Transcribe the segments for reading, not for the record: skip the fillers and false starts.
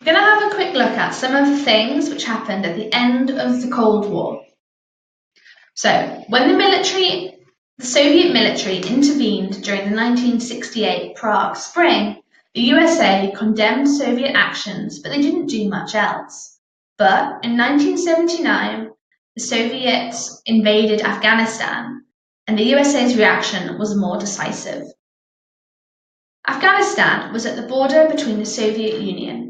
We're going to have a quick look at some of the things which happened at the end of the Cold War. So, when the Soviet military intervened during the 1968 Prague Spring, the USA condemned Soviet actions, but they didn't do much else. But in 1979, the Soviets invaded Afghanistan, and the USA's reaction was more decisive. Afghanistan was at the border between the Soviet Union.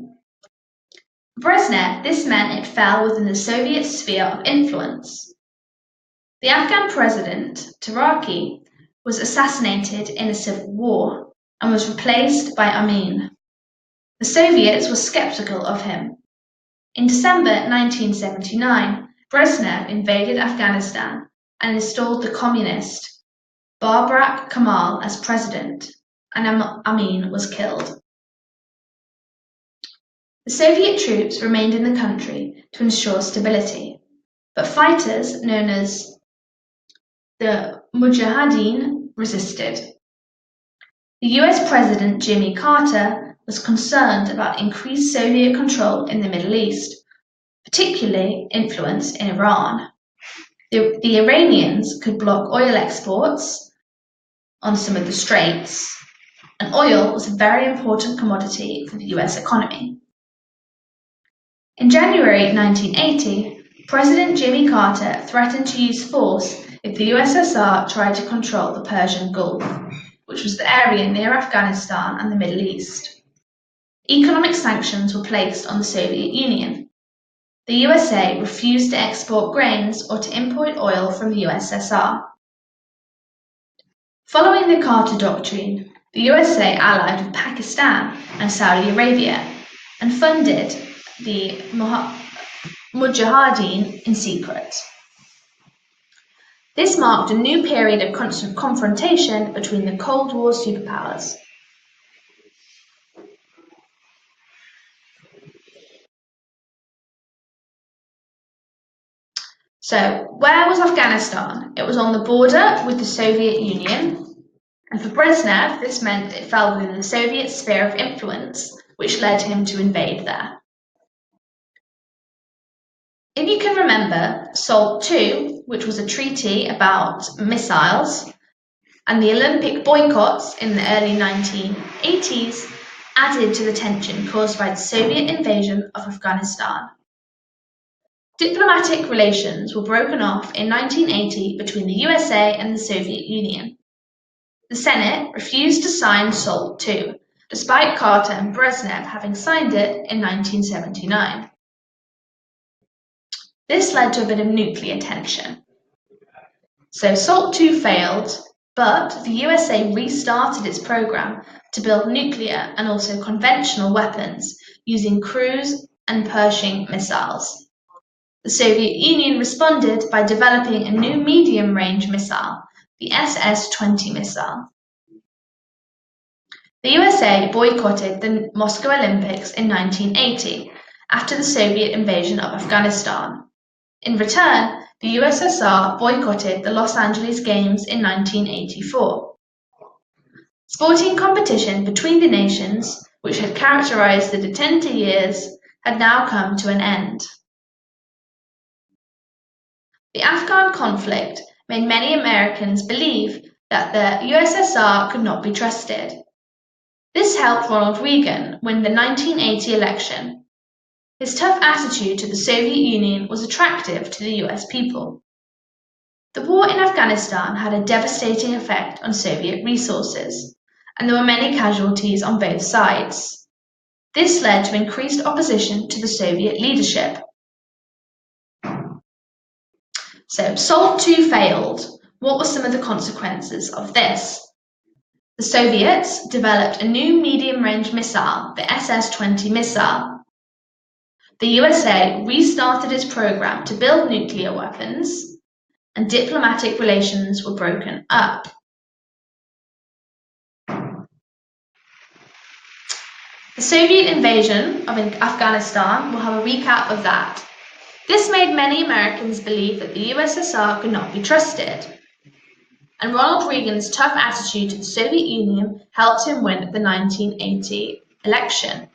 For Brezhnev, this meant it fell within the Soviet sphere of influence. The Afghan president, Taraki, was assassinated in a civil war and was replaced by Amin. The Soviets were skeptical of him. In December 1979, Brezhnev invaded Afghanistan and installed the communist Babrak Kemal as president, and Amin was killed. The Soviet troops remained in the country to ensure stability, but fighters known as the Mujahideen resisted. The US President Jimmy Carter was concerned about increased Soviet control in the Middle East, particularly influence in Iran. The Iranians could block oil exports on some of the straits, and oil was a very important commodity for the US economy. In January 1980, President Jimmy Carter threatened to use force if the USSR tried to control the Persian Gulf, which was the area near Afghanistan and the Middle East. Economic sanctions were placed on the Soviet Union. The USA refused to export grains or to import oil from the USSR. Following the Carter Doctrine, the USA allied with Pakistan and Saudi Arabia and funded the Mujahideen in secret. This marked a new period of constant confrontation between the Cold War superpowers. So, where was Afghanistan? It was on the border with the Soviet Union, and for Brezhnev, this meant it fell within the Soviet sphere of influence, which led him to invade there. If you can remember, SALT II, which was a treaty about missiles, and the Olympic boycotts in the early 1980s added to the tension caused by the Soviet invasion of Afghanistan. Diplomatic relations were broken off in 1980 between the USA and the Soviet Union. The Senate refused to sign SALT II, despite Carter and Brezhnev having signed it in 1979. This led to a bit of nuclear tension. So SALT II failed, but the USA restarted its program to build nuclear and also conventional weapons using cruise and Pershing missiles. The Soviet Union responded by developing a new medium-range missile, the SS-20 missile. The USA boycotted the Moscow Olympics in 1980 after the Soviet invasion of Afghanistan. In return, the USSR boycotted the Los Angeles Games in 1984. Sporting competition between the nations, which had characterized the detente years, had now come to an end. The Afghan conflict made many Americans believe that the USSR could not be trusted. This helped Ronald Reagan win the 1980 election. His tough attitude to the Soviet Union was attractive to the US people. The war in Afghanistan had a devastating effect on Soviet resources, and there were many casualties on both sides. This led to increased opposition to the Soviet leadership. So, SALT II failed. What were some of the consequences of this? The Soviets developed a new medium-range missile, the SS-20 missile. The USA restarted its program to build nuclear weapons, and diplomatic relations were broken up. The Soviet invasion of Afghanistan, we'll have a recap of that. This made many Americans believe that the USSR could not be trusted, and Ronald Reagan's tough attitude to the Soviet Union helped him win the 1980 election.